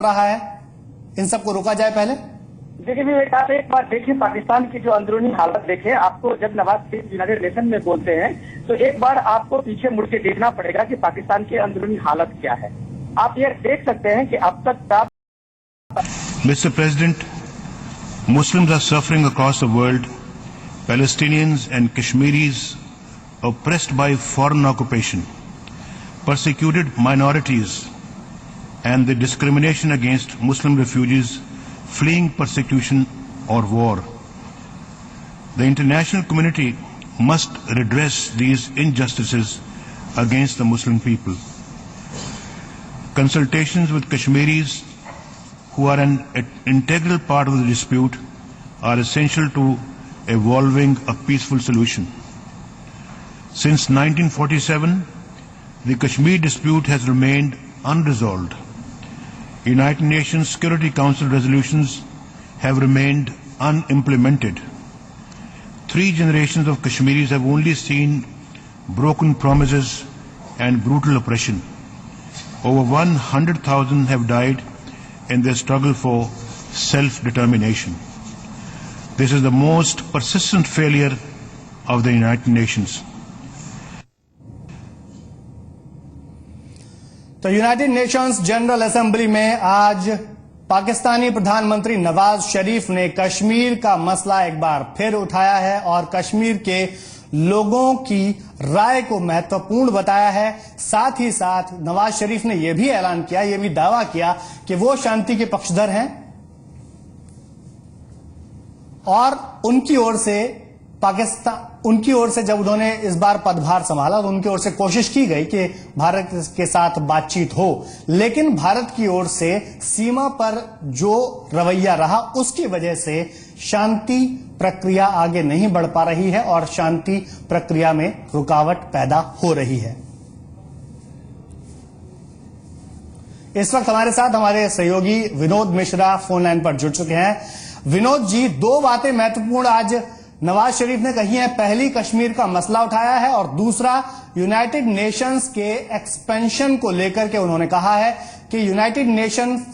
रहा है, इन सबको रोका जाए पहले। देखिए विवेक, आप एक बार देखिए पाकिस्तान की जो अंदरूनी हालत देखें। आपको जब नवाज शरीफ यूनाइटेड नेशन में बोलते हैं तो एक बार आपको पीछे मुड़ के देखना पड़ेगा कि पाकिस्तान की अंदरूनी हालत क्या है। आप ये देख सकते हैं कि अब तक का Mr. President, Muslims are suffering across the world. Palestinians and Kashmiris oppressed by foreign occupation, persecuted minorities, and the discrimination against Muslim refugees fleeing persecution or war. The international community must redress these injustices against the Muslim people. Consultations with Kashmiris, who are an integral part of the dispute, are essential to evolving a peaceful solution. Since 1947, the Kashmir dispute has remained unresolved. United Nations Security Council resolutions have remained unimplemented. 3 generations of Kashmiris have only seen broken promises and brutal oppression. Over 100,000 have died in their struggle for self-determination. This is the most persistent failure of the United Nations. तो United Nations general assembly में आज पाकिस्तानी प्रधानमंत्री नवाज शरीफ ने कश्मीर का मसला एक बार फिर उठाया है और कश्मीर के लोगों की राय को महत्वपूर्ण बताया है। साथ ही साथ नवाज शरीफ ने यह भी ऐलान किया, यह भी दावा किया कि वो शांति के पक्षधर हैं और उनकी ओर से जब उन्होंने इस बार पदभार संभाला तो उनकी ओर से कोशिश की गई कि भारत के साथ बातचीत हो, लेकिन भारत की ओर से सीमा पर जो रवैया रहा उसकी वजह से शांति प्रक्रिया आगे नहीं बढ़ पा रही है और शांति प्रक्रिया में रुकावट पैदा हो रही है। इस वक्त हमारे साथ हमारे सहयोगी विनोद मिश्रा फोन लाइन पर जुड़ चुके हैं। विनोद जी, 2 बातें महत्वपूर्ण आज नवाज शरीफ ने कही है। पहली, कश्मीर का मसला उठाया है और दूसरा, यूनाइटेड नेशंस के एक्सपेंशन को लेकर के उन्होंने कहा है कि यूनाइटेड नेशंस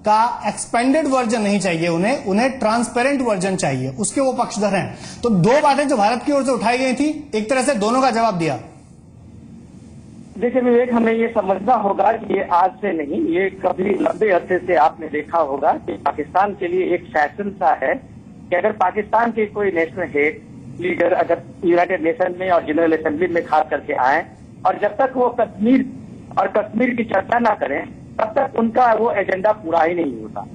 का एक्सपेंडेड वर्जन नहीं चाहिए, उन्हें ट्रांसपेरेंट वर्जन चाहिए, उसके वो पक्षधर हैं। तो 2 बातें जो भारत की ओर से उठाई गई थी, एक तरह से दोनों का जवाब दिया। देखिए विवेक, हमें ये समझना होगा कि ये आज से नहीं, ये कभी लंबे अरसे से आपने देखा होगा कि पाकिस्तान के लिए एक फैशन सा है कि अगर पाकिस्तान के कोई नेशनल हेड लीडर अगर यूनाइटेड नेशन में और जनरल असेंबली में खास करके आए और जब तक वो कश्मीर की चर्चा ना करें तब तक उनका वो एजेंडा पूरा ही नहीं होता।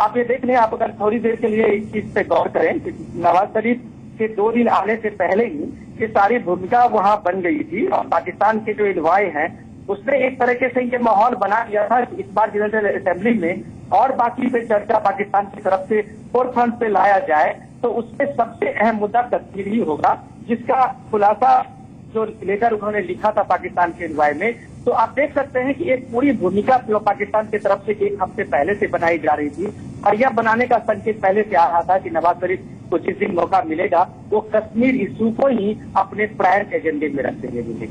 आप ये देख लें, आप अगर थोड़ी देर के लिए इस चीज पे गौर करें कि नवाज शरीफ के 2 दिन आने से पहले ही ये सारी भूमिका वहां बन गई थी और पाकिस्तान के जो इन्वॉय हैं उसने एक तरीके से ये माहौल बना दिया था कि इस बार जनरल असेंबली में और बाकी पे चर्चा पाकिस्तान की तरफ से फोरफ्रंट पे लाया जाए तो उसमें सबसे अहम मुद्दा कश्मीर ही होगा, जिसका खुलासा जो लेकर उन्होंने लिखा था पाकिस्तान के इन्वॉय में। तो आप देख सकते हैं कि एक पूरी भूमिका पाकिस्तान की तरफ से 1 हफ्ते पहले से बनाई जा रही थी और यह बनाने का संकेत पहले से आ रहा था कि नवाज शरीफ को जिस दिन मौका मिलेगा वो कश्मीर इशू को ही अपने प्रायर एजेंडे में रखेंगे।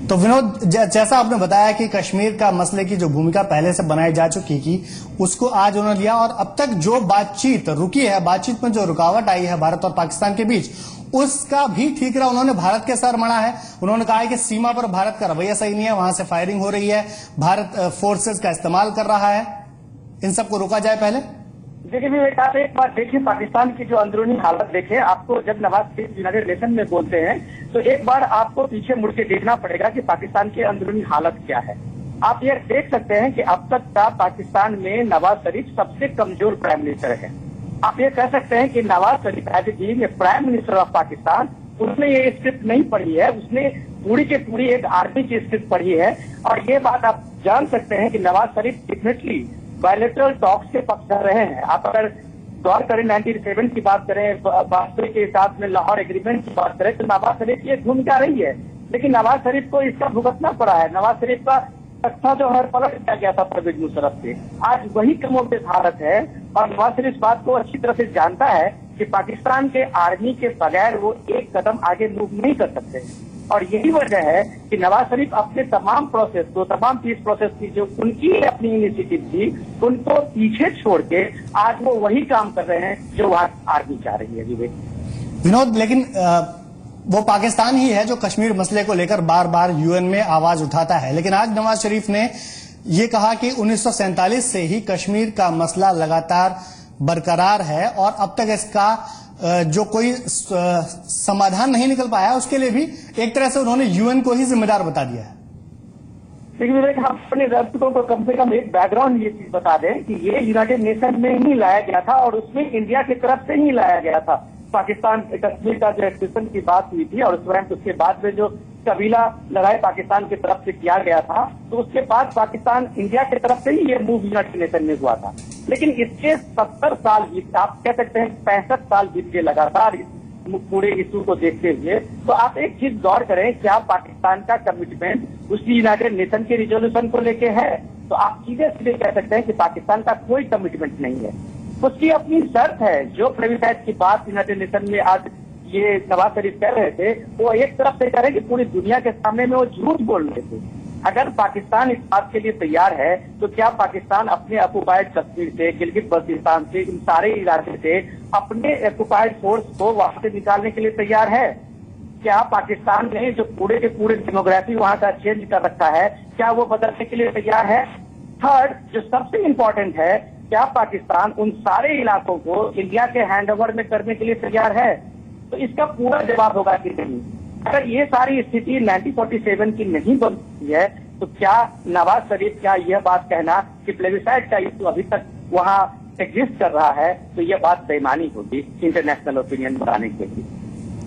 तो विनोद, जैसा आपने बताया कि कश्मीर का मसले की जो भूमिका पहले से बनाई जा चुकी थी उसको आज उन्होंने लिया और अब तक जो बातचीत रुकी है, बातचीत में जो रुकावट आई है भारत और पाकिस्तान के बीच, उसका भी ठीक रहा। उन्होंने भारत के सर मढ़ा है। उन्होंने कहा है कि सीमा पर भारत का रवैया सही नहीं है, वहां से फायरिंग हो रही है, भारत फोर्सेस का इस्तेमाल कर रहा है, इन सबको रोका जाए पहले। देखिए विवेक, आप एक बार देखिए पाकिस्तान की जो अंदरूनी हालत देखें। आपको जब नवाज शरीफ यूनाइटेड नेशन में बोलते हैं तो एक बार आपको पीछे मुड़ के देखना पड़ेगा कि पाकिस्तान की अंदरूनी हालत क्या है। आप ये देख सकते हैं कि अब तक का पाकिस्तान में नवाज शरीफ सबसे कमजोर प्राइम मिनिस्टर है। आप ये कह सकते हैं कि Nawaz Sharif as a prime minister of Pakistan, उसने ये स्क्रिप्ट नहीं पढ़ी है, उसने पूरी के पूरी एक आर्मी की स्क्रिप्ट पढ़ी है। और ये बात आप जान सकते हैं कि नवाज शरीफ डेफिनेटली बायलैटरल टॉक्स के पक्षधर रहे हैं। आप अगर गौर करें 97 की बात करें, वाजपेयी के साथ में लाहौर एग्रीमेंट की बात करें तो नवाज शरीफ की एक भूमिका रही है, लेकिन नवाज शरीफ को इसका भुगतना पड़ा है। नवाज शरीफ का तख्ता जो है पलट दिया गया था परवेज मुशर्रफ से, आज वही कमोबेश हालत है और नवाज शरीफ इस बात को अच्छी तरह से जानता है कि पाकिस्तान के आर्मी के बगैर वो एक कदम आगे मूव नहीं कर सकते। और यही वजह है कि नवाज शरीफ अपने तमाम प्रोसेस को, तमाम पीस प्रोसेस की जो उनकी अपनी इनिशिएटिव थी, उनको पीछे छोड़ के आज वो वही काम कर रहे हैं जो वहां आर्मी चाह रही है। विवेक विनोद, लेकिन वो पाकिस्तान ही है जो कश्मीर मसले को लेकर बार बार यूएन में आवाज उठाता है, लेकिन आज नवाज शरीफ ने ये कहा कि 1947 से ही कश्मीर का मसला लगातार बरकरार है और अब तक इसका जो कोई समाधान नहीं निकल पाया, उसके लिए भी एक तरह से उन्होंने यूएन को ही जिम्मेदार बता दिया है। लेकिन विवेक, हम अपने दर्शकों को कम से कम एक बैकग्राउंड ये चीज बता दें कि ये यूनाइटेड नेशन में ही लाया गया था और उसमें इंडिया की तरफ से ही लाया गया था। पाकिस्तान कश्मीर का जो एक्सप्रेशन की बात हुई थी और उसके बाद में जो कबीला लड़ाई पाकिस्तान की तरफ से किया गया था, तो उसके बाद पाकिस्तान इंडिया की तरफ से ही ये मूव यूनाइटेड नेशन में हुआ था। लेकिन इसके 70 साल बीत, आप कह सकते हैं 65 साल बीत के लगातार पूरे इशू को देखते हुए, तो आप एक चीज गौर करें, क्या पाकिस्तान का कमिटमेंट उसी यूनाइटेड नेशन के रिजोल्यूशन को लेके है? तो आप सीधे सीधे कह सकते हैं कि पाकिस्तान का कोई कमिटमेंट नहीं है, उसकी अपनी शर्त है। जो प्लेबिसाइट की बात यूनाइटेड नेशन में आज ये नवाज शरीफ कह रहे थे, वो एक तरफ से कह रहे कि पूरी दुनिया के सामने में वो झूठ बोल रहे थे। अगर पाकिस्तान इस बात के लिए तैयार है, तो क्या पाकिस्तान अपने ऑक्युपाइड कश्मीर से, गिलगित बल्तिस्तान से, इन सारे इलाके से अपने ऑक्युपाइड फोर्स को वहां से निकालने के लिए तैयार है? क्या पाकिस्तान ने जो पूरे के पूरे डेमोग्राफी वहां का चेंज कर रखा है, क्या वो बदलने के लिए तैयार है? थर्ड, जो सबसे इम्पोर्टेंट है, क्या पाकिस्तान उन सारे इलाकों को इंडिया के हैंडओवर में करने के लिए तैयार है? तो इसका पूरा जवाब होगा कि नहीं। अगर ये सारी स्थिति 1947 की नहीं बनती है, तो क्या नवाज शरीफ क्या यह बात कहना कि प्लेबिसाइट का इशू अभी तक वहां एग्जिस्ट कर रहा है, तो यह बात बेईमानी होगी इंटरनेशनल ओपिनियन बढ़ाने के लिए।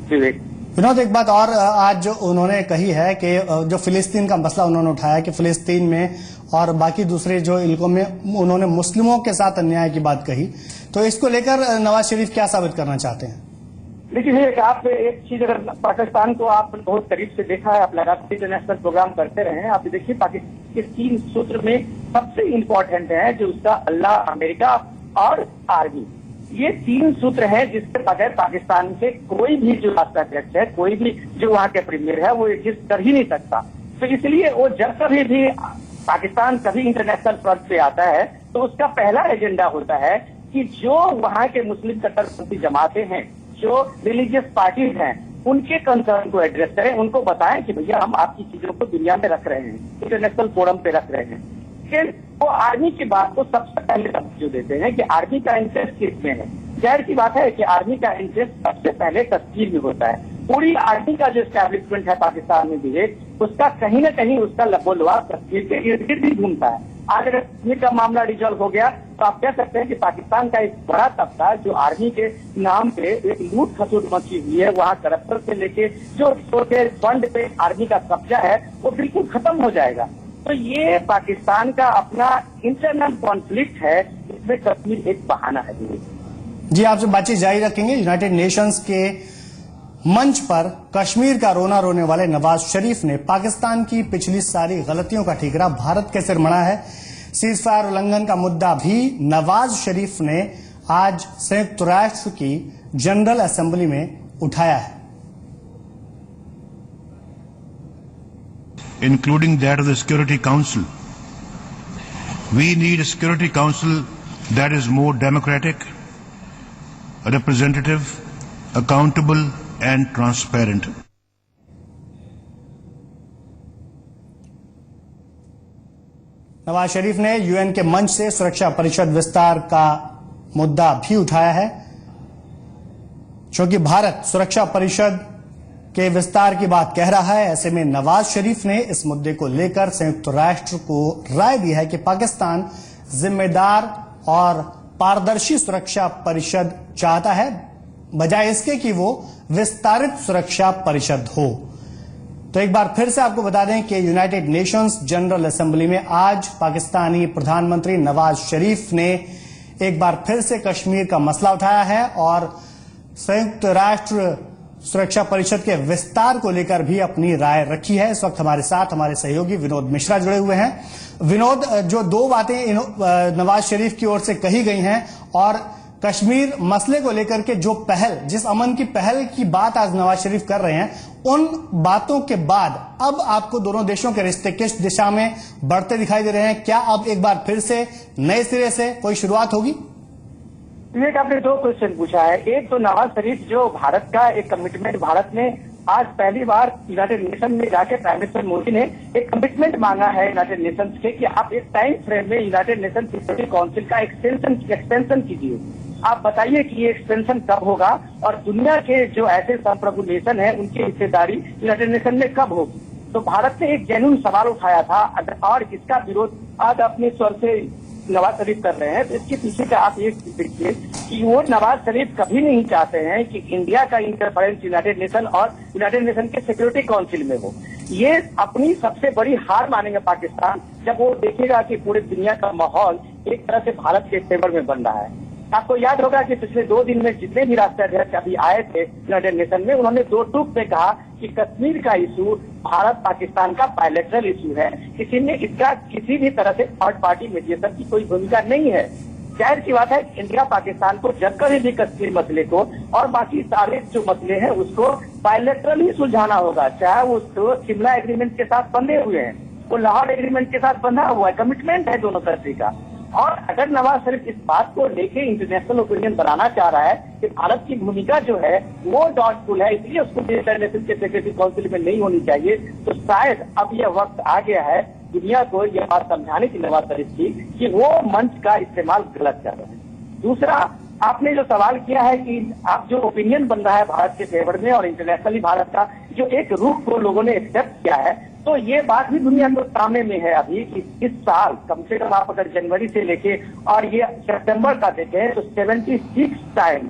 विवेक विनोद, एक बात और आज जो उन्होंने कही है कि जो फिलिस्तीन का मसला उन्होंने उठाया कि फिलिस्तीन में और बाकी दूसरे जो इलाकों में उन्होंने मुस्लिमों के साथ अन्याय की बात कही, तो इसको लेकर नवाज शरीफ क्या साबित करना चाहते हैं? देखिए, आप एक चीज, अगर पाकिस्तान को आप बहुत करीब से देखा है, आप लगातार इंटरनेशनल प्रोग्राम करते रहे हैं, आप देखिए पाकिस्तान के 3 सूत्र में सबसे इम्पोर्टेंट है जो उसका अल्लाह, अमेरिका और आर्मी, ये 3 सूत्र है जिसके बगैर पाकिस्तान से कोई भी जो राष्ट्राध्यक्ष है, कोई भी जो वहाँ के प्रीमियर है, वो एग्जिस्ट कर ही नहीं सकता। तो इसलिए वो जब कभी भी पाकिस्तान कभी इंटरनेशनल फ्रंट पे आता है, तो उसका पहला एजेंडा होता है कि जो वहाँ के मुस्लिम कट्टरपंथी जमातें हैं, जो रिलीजियस पार्टीज हैं, उनके कंसर्न को एड्रेस करें, उनको बताएं कि भैया हम आपकी चीजों को दुनिया में रख रहे हैं, इंटरनेशनल फोरम पे रख रहे हैं। लेकिन वो आर्मी की बात को सबसे पहले तवज्जो देते हैं कि आर्मी का इंटरेस्ट किस में है। जाहिर की बात है कि आर्मी का इंटरेस्ट सबसे पहले कश्मीर में होता है। पूरी आर्मी का जो एस्टैब्लिशमेंट है पाकिस्तान में विवेक, उसका कहीं न कहीं उसका लबोलुआब कश्मीर के इर्द गिर्द ही घूमता है। आज अगर कश्मीर का मामला रिजॉल्व हो गया, तो आप कह सकते हैं कि पाकिस्तान का एक बड़ा तबका जो आर्मी के नाम पे एक लूट खसूट मची हुई है, वहाँ करप्शन से लेके जो फंड पे आर्मी का कब्जा है, वो बिल्कुल खत्म हो जाएगा। तो ये पाकिस्तान का अपना इंटरनल कॉन्फ्लिक्ट है, इसमें कश्मीर एक बहाना है। जी, आपसे बातचीत जारी रखेंगे। यूनाइटेड नेशंस के मंच पर कश्मीर का रोना रोने वाले नवाज शरीफ ने पाकिस्तान की पिछली सारी गलतियों का ठीकरा भारत के सिर मढ़ा है। सीज फायर उल्लंघन का मुद्दा भी नवाज शरीफ ने आज संयुक्त राष्ट्र की जनरल असेंबली में उठाया है, including that of the Security Council. We need a Security Council that is more democratic, representative, accountable and transparent. Nawaz Sharif ने यूएन के मंच से सुरक्षा परिषद विस्तार का मुद्दा भी उठाया है, क्योंकि भारत सुरक्षा परिषद के विस्तार की बात कह रहा है। ऐसे में नवाज शरीफ ने इस मुद्दे को लेकर संयुक्त राष्ट्र को राय दी है कि पाकिस्तान जिम्मेदार और पारदर्शी सुरक्षा परिषद चाहता है, बजाय इसके कि वो विस्तारित सुरक्षा परिषद हो। तो एक बार फिर से आपको बता दें कि यूनाइटेड नेशंस जनरल असेंबली में आज पाकिस्तानी प्रधानमंत्री नवाज शरीफ ने एक बार फिर से कश्मीर का मसला उठाया है और संयुक्त राष्ट्र सुरक्षा परिषद के विस्तार को लेकर भी अपनी राय रखी है। इस वक्त हमारे साथ हमारे सहयोगी विनोद मिश्रा जुड़े हुए हैं। विनोद, जो 2 बातें नवाज शरीफ की ओर से कही गई हैं और कश्मीर मसले को लेकर के जो पहल, जिस अमन की पहल की बात आज नवाज शरीफ कर रहे हैं, उन बातों के बाद अब आपको दोनों देशों के रिश्ते किस दिशा में बढ़ते दिखाई दे रहे हैं? क्या अब एक बार फिर से नए सिरे से कोई शुरुआत होगी? विवेक, आपने दो क्वेश्चन पूछा है। एक तो नवाज शरीफ जो भारत का एक कमिटमेंट, भारत ने आज पहली बार यूनाइटेड नेशन में जाके प्राइम मिनिस्टर मोदी ने एक कमिटमेंट मांगा है यूनाइटेड नेशंस के कि आप एक टाइम फ्रेम में यूनाइटेड नेशन सिक्योरिटी काउंसिल का एक्सटेंशन कीजिए। आप बताइए कि ये एक्सटेंशन कब होगा और दुनिया के जो ऐसे संप्रभु नेशन है उनकी हिस्सेदारी यूनाइटेड नेशन में कब होगी। तो भारत ने एक जेन्युइन सवाल उठाया था और इसका विरोध आज अपने स्वर से नवाज शरीफ कर रहे हैं। तो इसके पीछे का आप ये देखिए कि वो नवाज शरीफ कभी नहीं चाहते हैं कि इंडिया का इंटरफेरेंस यूनाइटेड नेशन और यूनाइटेड नेशन के सिक्योरिटी काउंसिल में हो। ये अपनी सबसे बड़ी हार मानेंगे पाकिस्तान जब वो देखेगा कि पूरी दुनिया का माहौल एक तरह से भारत के फेवर में बन रहा है। आपको याद होगा कि पिछले 2 दिन में जितने भी राष्ट्राध्यक्ष अभी आए थे यूनाइटेड नेशन में, उन्होंने 2 टूक में कहा कि कश्मीर का इशू भारत पाकिस्तान का बायलैटरल इशू है, किसी ने इसका किसी भी तरह से थर्ड पार्टी मीडिएटर की कोई भूमिका नहीं है। जाहिर सी बात है कि इंडिया पाकिस्तान को जब कभी भी कश्मीर मसले को और बाकी सारे जो मसले हैं उसको बायलैटरल ही सुलझाना होगा, चाहे वो शिमला एग्रीमेंट के साथ बंधे हुए हैं, वो लाहौर एग्रीमेंट के साथ बंधा हुआ है, कमिटमेंट है दोनों कंट्री का। और अगर नवाज शरीफ इस बात को लेके इंटरनेशनल ओपिनियन बनाना चाह रहा है कि भारत की भूमिका जो है वो डाउटफुल है, इसलिए उसको इंटरनेशनल के सेक्रेटरी काउंसिल में नहीं होनी चाहिए, तो शायद अब यह वक्त आ गया है दुनिया को यह बात समझाने की नवाज शरीफ की कि वो मंच का इस्तेमाल गलत कर रहे हैं। दूसरा, आपने जो सवाल किया है कि आप जो ओपिनियन बन रहा है भारत के फेवर में और इंटरनेशनली भारत का जो एक रुख को लोगों ने एक्सेप्ट किया है, तो ये बात भी दुनिया के सामने में है अभी कि इस साल कम से कम आप अगर जनवरी से लेके और ये सितंबर का देखें तो 76 टाइम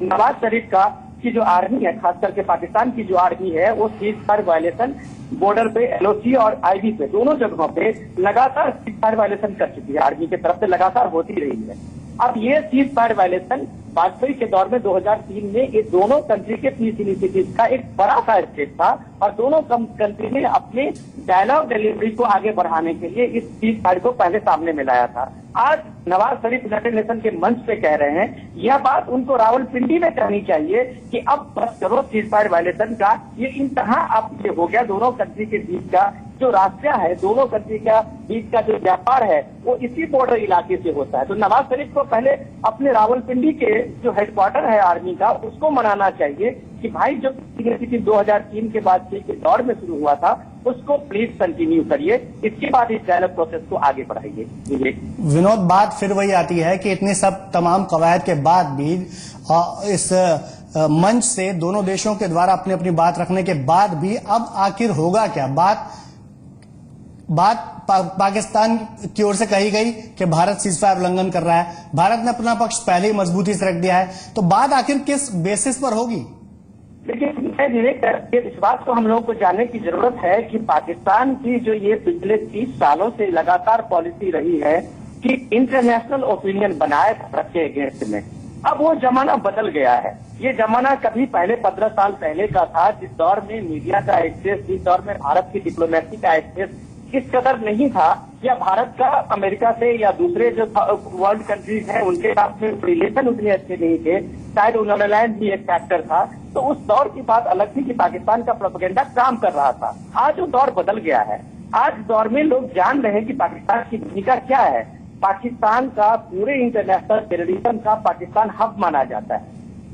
नवाज शरीफ का की जो आर्मी है, खास करके पाकिस्तान की जो आर्मी है, वो सीजफायर वायलेशन बॉर्डर पे LOC और IB पे दोनों जगहों पे लगातार सीजफायर वायलेशन कर चुकी है, आर्मी की तरफ से लगातार होती रही है। अब ये सीजफायर वायलेशन वाजपेयी के दौर में 2003 में ये दोनों कंट्री के पीस इनिशिएटिव का एक बड़ा सा स्टेप था और दोनों कंट्री ने अपने डायलॉग डिलीवरी को आगे बढ़ाने के लिए इस सीजफायर को पहले सामने में लाया था। आज नवाज शरीफ यूनाइटेड नेशन के मंच पे कह रहे हैं, यह बात उनको रावलपिंडी में करनी चाहिए कि अब बस करो सीजफायर वायलेशन का, ये इंतहा अब ये हो गया। दोनों कंट्री के बीच का जो रास्ता है, दोनों कंट्री का बीच का जो व्यापार है वो इसी बॉर्डर इलाके से होता है। तो नवाज शरीफ को पहले अपने रावलपिंडी के जो हेडक्वार्टर है आर्मी का उसको मनाना चाहिए कि भाई जो 2003 के बाद के दौर में शुरू हुआ था उसको प्लीज कंटिन्यू करिए, इसके बाद इस डायलॉग प्रोसेस को आगे बढ़ाइए। विनोद, बात फिर वही आती है कि इतने सब तमाम कवायद के बाद भी इस मंच से दोनों देशों के द्वारा अपनी अपनी बात रखने के बाद भी अब आखिर होगा क्या? बात पाकिस्तान की ओर से कही गई कि भारत सीजफायर उल्लंघन कर रहा है, भारत ने अपना पक्ष पहले ही मजबूती से रख दिया है, तो बात आखिर किस बेसिस पर होगी? देखिए विवेक, इस बात को हम लोगों को जानने की जरूरत है कि पाकिस्तान की जो ये पिछले 30 सालों से लगातार पॉलिसी रही है कि इंटरनेशनल ओपिनियन बनाए भारत के अगेंस्ट में, अब वो जमाना बदल गया है। ये जमाना कभी पहले 15 साल पहले का था, जिस दौर में मीडिया का एक्सेस, जिस दौर में भारत की डिप्लोमेसी का एक्सेस इस कदर नहीं था, या भारत का अमेरिका से या दूसरे जो वर्ल्ड कंट्रीज हैं उनके साथ में रिलेशन उतने अच्छे नहीं थे, शायद उन्नत भी एक फैक्टर था। तो उस दौर की बात अलग थी कि पाकिस्तान का प्रोपेगेंडा काम कर रहा था। आज वो दौर बदल गया है। आज दौर में लोग जान रहे हैं कि पाकिस्तान की भूमिका क्या है। पाकिस्तान का पूरे इंटरनेशनल टेररिज्म का पाकिस्तान हब माना जाता है।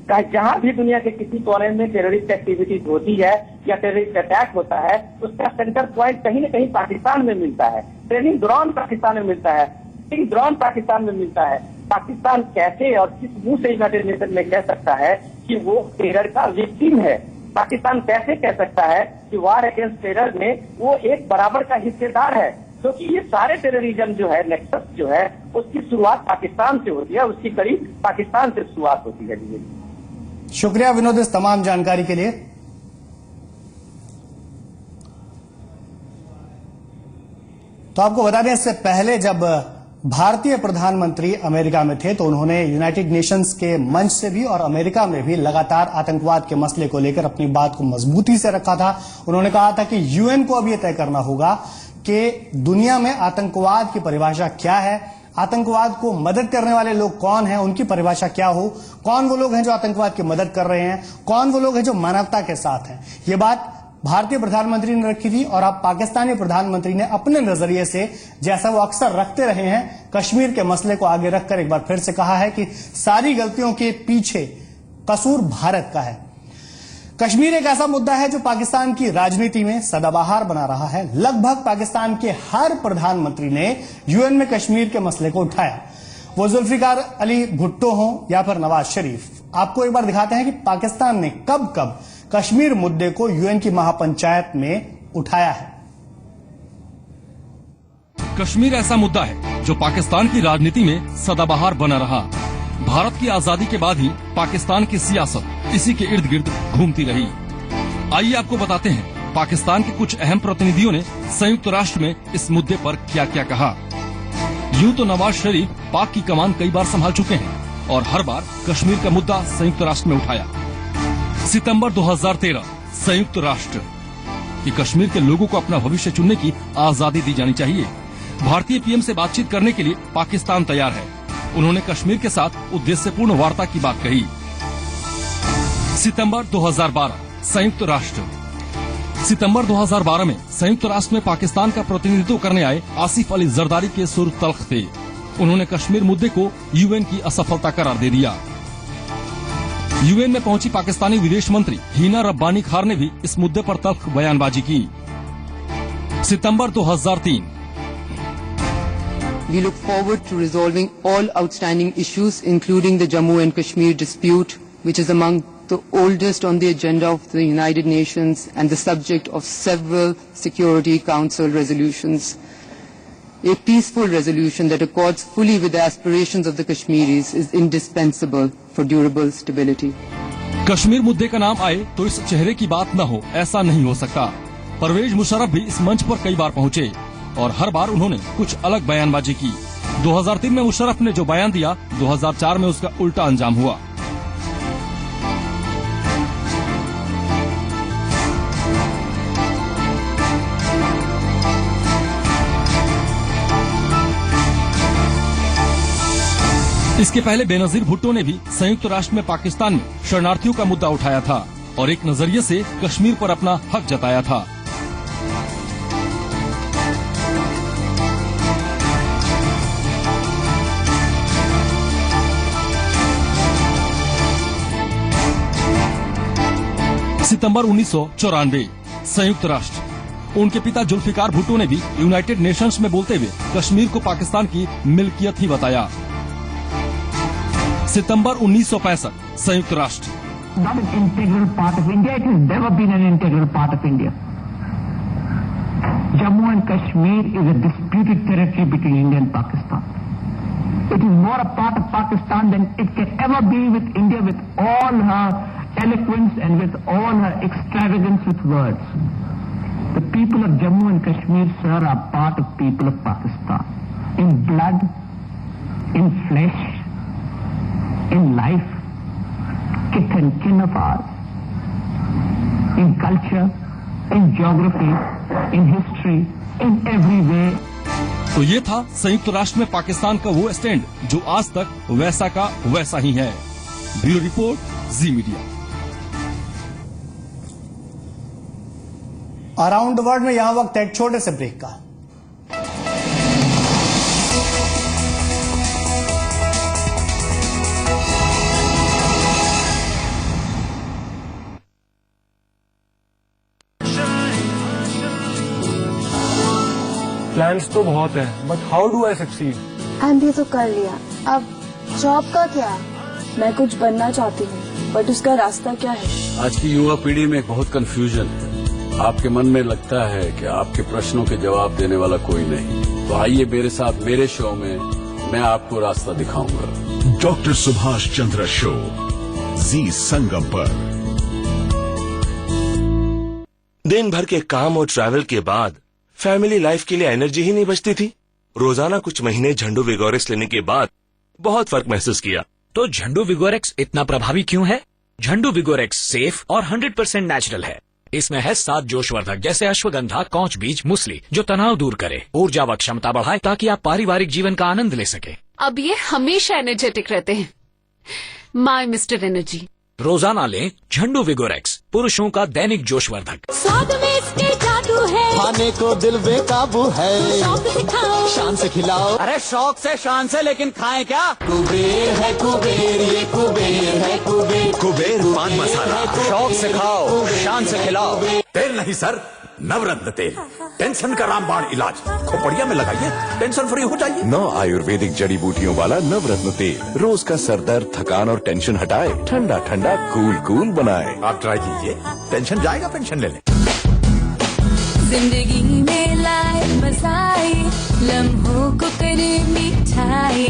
जहां भी दुनिया के किसी कोने में टेररिस्ट एक्टिविटीज होती है या टेररिस्ट अटैक होता है, उसका सेंटर पॉइंट कहीं न कहीं पाकिस्तान में मिलता है। ट्रेनिंग ग्राउंड पाकिस्तान में मिलता है, ट्रेनिंग ग्राउंड पाकिस्तान में मिलता है। पाकिस्तान कैसे और किस मुंह से यूनाइटेड नेशन में कह सकता है कि वो टेरर का विक्टिम है? पाकिस्तान कैसे कह सकता है कि वार अगेंस्ट टेरर में वो एक बराबर का हिस्सेदार है? क्योंकि ये सारे टेररिज्म जो है, नेक्सस जो है, उसकी शुरुआत पाकिस्तान से होती है, उसकी कड़ी पाकिस्तान से शुरुआत होती है। शुक्रिया विनोद इस तमाम जानकारी के लिए। तो आपको बता दें, इससे पहले जब भारतीय प्रधानमंत्री अमेरिका में थे तो उन्होंने यूनाइटेड नेशंस के मंच से भी और अमेरिका में भी लगातार आतंकवाद के मसले को लेकर अपनी बात को मजबूती से रखा था। उन्होंने कहा था कि यूएन को अब यह तय करना होगा कि दुनिया में आतंकवाद की परिभाषा क्या है, आतंकवाद को मदद करने वाले लोग कौन हैं, उनकी परिभाषा क्या हो, कौन वो लोग हैं जो आतंकवाद की मदद कर रहे हैं, कौन वो लोग हैं जो मानवता के साथ हैं। ये बात भारतीय प्रधानमंत्री ने रखी थी और अब पाकिस्तानी प्रधानमंत्री ने अपने नजरिए से, जैसा वो अक्सर रखते रहे हैं, कश्मीर के मसले को आगे रखकर एक बार फिर से कहा है कि सारी गलतियों के पीछे कसूर भारत का है। कश्मीर एक ऐसा मुद्दा है जो पाकिस्तान की राजनीति में सदाबहार बना रहा है। लगभग पाकिस्तान के हर प्रधानमंत्री ने यूएन में कश्मीर के मसले को उठाया, वो जुल्फिकार अली भुट्टो हो या फिर नवाज शरीफ। आपको एक बार दिखाते हैं कि पाकिस्तान ने कब कब कश्मीर मुद्दे को यूएन की महापंचायत में उठाया है। कश्मीर ऐसा मुद्दा है जो पाकिस्तान की राजनीति में सदाबहार बना रहा। भारत की आजादी के बाद ही पाकिस्तान की सियासत इसी के इर्द गिर्द घूमती रही। आइए आपको बताते हैं पाकिस्तान के कुछ अहम प्रतिनिधियों ने संयुक्त राष्ट्र में इस मुद्दे पर क्या क्या कहा। यूं तो नवाज शरीफ पाक की कमान कई बार संभाल चुके हैं और हर बार कश्मीर का मुद्दा संयुक्त राष्ट्र में उठाया। सितंबर 2013 संयुक्त राष्ट्र कि कश्मीर के लोगों को अपना भविष्य चुनने की आजादी दी जानी चाहिए। भारतीय पीएम से बातचीत करने के लिए पाकिस्तान तैयार है। उन्होंने कश्मीर के साथ उद्देश्यपूर्ण वार्ता की बात कही। सितंबर 2012 संयुक्त राष्ट्र। सितंबर 2012 में संयुक्त राष्ट्र में पाकिस्तान का प्रतिनिधित्व करने आए आसिफ अली जरदारी के सुर तल्ख थे। उन्होंने कश्मीर मुद्दे को यूएन की असफलता करार दे दिया। यूएन में पहुंची पाकिस्तानी विदेश मंत्री हीना रब्बानी खार ने भी इस मुद्दे पर तल्ख बयानबाजी की। सितंबर 2003 We look forward to resolving all outstanding issues, including the Jammu and Kashmir dispute, which is among the oldest on the agenda of the United Nations and the subject of several Security Council resolutions. A peaceful resolution that accords fully with the aspirations of the Kashmiris is indispensable for durable stability. Kashmir मुद्दे का नाम आए तो इस चेहरे की बात न हो, ऐसा नहीं हो सकता। परवेज मुशर्रफ भी इस मंच पर कई बार पहुंचे और हर बार उन्होंने कुछ अलग बयानबाजी की। 2003 में मुशर्रफ ने जो बयान दिया, 2004 में उसका उल्टा अंजाम हुआ। इसके पहले बेनजीर भुट्टो ने भी संयुक्त राष्ट्र में पाकिस्तान में शरणार्थियों का मुद्दा उठाया था और एक नजरिए से कश्मीर पर अपना हक जताया था। सितंबर 1994 संयुक्त राष्ट्र। उनके पिता जुल्फिकार भुट्टो ने भी यूनाइटेड नेशंस में बोलते हुए कश्मीर को पाकिस्तान की मिल्कियत ही बताया। सितंबर 1965 संयुक्त राष्ट्र। Not an integral part of India. It has never been an integral part of India. Jammu and Kashmir is a disputed territory between India and Pakistan. It is more a part of Pakistan than it can ever be with India, with all her eloquence and with all her extravagance with words. The people of Jammu and Kashmir, sir, are part of people of Pakistan. In blood, in flesh, in life, kith and kin of ours. In culture, in geography, in history, in every way. तो ये था संयुक्त राष्ट्र में पाकिस्तान का वो stand जो आज तक वैसा का वैसा ही है। Bureau report, Zee media. Around the world में यहां वक्त एक छोटे से ब्रेक का। प्लान्स तो बहुत है, but how do I succeed? MBA तो कर लिया, अब जॉब का क्या? मैं कुछ बनना चाहती हूँ, बट उसका रास्ता क्या है? आज की युवा पीढ़ी में बहुत कंफ्यूजन है। आपके मन में लगता है कि आपके प्रश्नों के जवाब देने वाला कोई नहीं, तो आइए मेरे साथ मेरे शो में मैं आपको रास्ता दिखाऊंगा। डॉक्टर सुभाष चंद्र शो, जी संगम पर। दिन भर के काम और ट्रैवल के बाद फैमिली लाइफ के लिए एनर्जी ही नहीं बचती थी। रोजाना कुछ महीने झंडू विगोरेक्स लेने के बाद बहुत फर्क महसूस किया। तो झंडू विगोरेक्स इतना प्रभावी क्यों है? झंडू विगोरेक्स सेफ और 100% नेचुरल है। इसमें है 7 जोशवर्धक जैसे अश्वगंधा, कौच बीज, मुसली जो तनाव दूर करे, ऊर्जा व क्षमता बढ़ाए ताकि आप पारिवारिक जीवन का आनंद ले सके। अब ये हमेशा एनर्जेटिक रहते हैं। My mister energy. रोजाना लें झंडू विगोरेक्स, पुरुषों का दैनिक जोशवर्धक। स्वाद में इसके जादू है, खाने को दिल बेकाबू है, शौक दिखाओ, शान से खिलाओ। अरे शौक से शान से, लेकिन खाएं क्या? कुबेर है कुबेर, ये कुबेर है कुबेर। कुबेर पान मसाला। शौक से खाओ, शान से खिलाओ। तेल नहीं सर, नवरत्न तेल, टेंशन का रामबाण इलाज। खोपड़िया में लगाइए, टेंशन फ्री हो जाइए। 9 आयुर्वेदिक जड़ी बूटियों वाला नवरत्न तेल रोज का सर दर्द, थकान और टेंशन हटाए, ठंडा ठंडा कूल कूल बनाए। आप ट्राई कीजिए, टेंशन जाएगा, पेंशन ले लें। जिंदगी में लाए मसाए, लम्हों को करे मिठाई,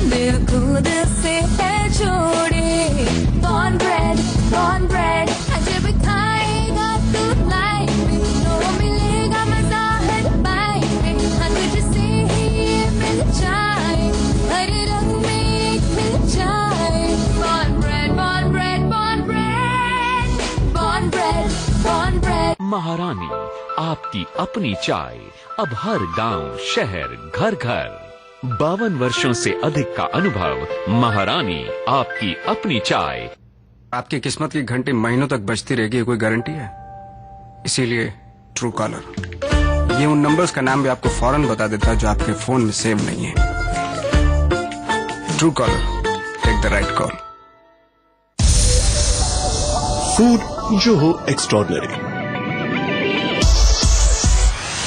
दिल को दिल से है जोड़े। बॉर्न ब्रेड जब खाएगा तू लाइफ में, तो मिलेगा मजा हर बाइट में। हाँ तुझसे ही ये मिल जाए, हर रंग में एक मिल जाए। Born bread, born bread, born bread, born bread, born bread. महारानी, आपकी अपनी चाय अब हर गांव, शहर, घर घर। 52 वर्षों से अधिक का अनुभव। महारानी, आपकी अपनी चाय। आपकी किस्मत की घंटी महीनों तक बजती रहेगी, कोई गारंटी है? इसीलिए ट्रू कॉलर, ये उन नंबर्स का नाम भी आपको फौरन बता देता है जो आपके फोन में सेव नहीं है। Truecaller, take the right call. Food जो हो एक्स्ट्रॉर्डिनरी,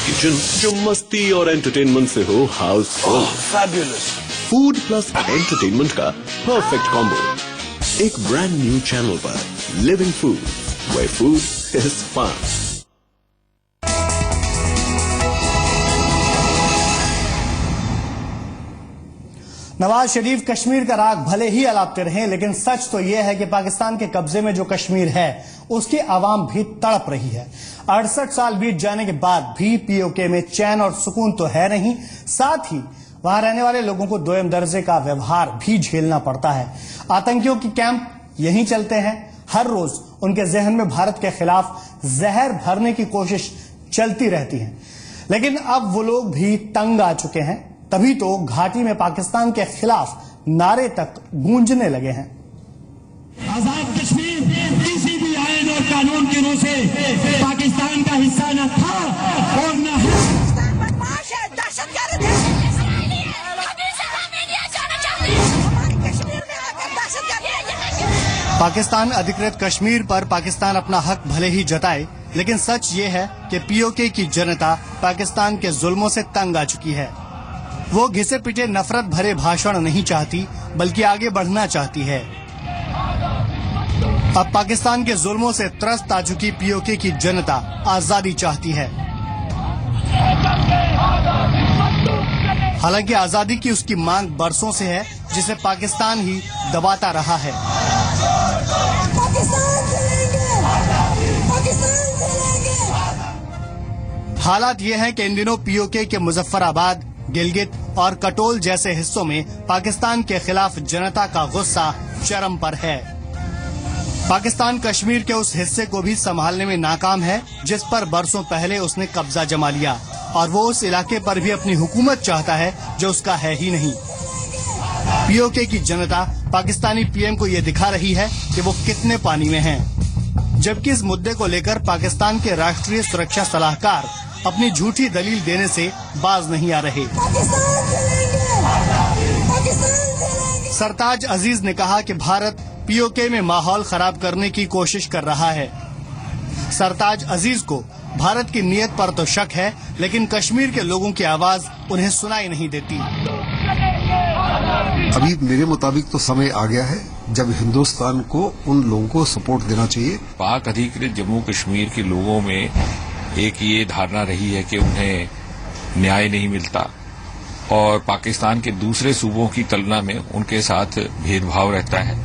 किचन जो मस्ती और एंटरटेनमेंट से हो housefull. Fabulous. Food plus entertainment का परफेक्ट कॉम्बो एक ब्रांड न्यू चैनल पर, living food, where food is fun. Nawaz Sharif Kashmir का राग भले ही अलापते रहे, लेकिन सच तो यह है कि पाकिस्तान के कब्जे में जो कश्मीर है उसकी आवाम भी तड़प रही है। 68 साल बीत जाने के बाद भी पीओके में चैन और सुकून तो है नहीं, साथ ही वहां रहने वाले लोगों को दोयम दर्जे का व्यवहार भी झेलना पड़ता है। आतंकियों की कैंप यहीं चलते हैं, हर रोज उनके जहन में भारत के खिलाफ जहर भरने की कोशिश चलती रहती है। लेकिन अब वो लोग भी तंग आ चुके हैं, तभी तो घाटी में पाकिस्तान के खिलाफ नारे तक गूंजने लगे हैं। आजाद कश्मीर किसी भी आयन और कानून के रूप से पाकिस्तान का हिस्सा न था और न है। पाकिस्तान अधिकृत कश्मीर पर पाकिस्तान अपना हक भले ही जताए, लेकिन सच ये है कि पीओके की जनता पाकिस्तान के जुल्मों से तंग आ चुकी है। वो घिसे पिटे नफरत भरे भाषण नहीं चाहती, बल्कि आगे बढ़ना चाहती है। अब पाकिस्तान के जुल्मों से त्रस्त आ चुकी पीओके की जनता आजादी चाहती है। हालांकि आजादी की उसकी मांग बरसों से है, जिसे पाकिस्तान ही दबाता रहा है। हालात ये हैं कि इन दिनों पीओके के मुजफ्फराबाद, गिलगित और कटोल जैसे हिस्सों में पाकिस्तान के खिलाफ जनता का गुस्सा चरम पर है। पाकिस्तान कश्मीर के उस हिस्से को भी संभालने में नाकाम है जिस पर बरसों पहले उसने कब्जा जमा लिया, और वो उस इलाके पर भी अपनी हुकूमत चाहता है जो उसका है ही नहीं। पीओके की जनता पाकिस्तानी पीएम को ये दिखा रही है कि वो कितने पानी में हैं, जबकि इस मुद्दे को लेकर पाकिस्तान के राष्ट्रीय सुरक्षा सलाहकार अपनी झूठी दलील देने से बाज नहीं आ रहे। सरताज अजीज ने कहा कि भारत पीओके में माहौल खराब करने की कोशिश कर रहा है। सरताज अजीज को भारत की नीयत पर तो शक है, लेकिन कश्मीर के लोगों की आवाज उन्हें सुनाई नहीं देती। अभी मेरे मुताबिक तो समय आ गया है जब हिंदुस्तान को उन लोगों को सपोर्ट देना चाहिए। पाक अधिकृत जम्मू कश्मीर के लोगों में एक ये धारणा रही है कि उन्हें न्याय नहीं मिलता और पाकिस्तान के दूसरे सूबों की तुलना में उनके साथ भेदभाव रहता है।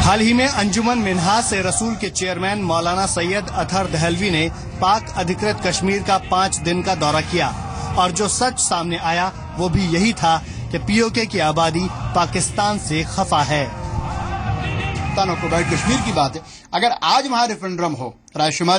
हाल ही में अंजुमन मिन्हाज ए रसूल के चेयरमैन मौलाना सैयद अतहर दहलवी ने पाक अधिकृत कश्मीर का 5 दिन का दौरा किया, और जो सच सामने आया वो भी यही था कि पीओके की आबादी पाकिस्तान से खफा है। पाकिस्तान ऑक्युपाइड कश्मीर की बात है, अगर आज वहां रेफरेंडम हो रायशुमारी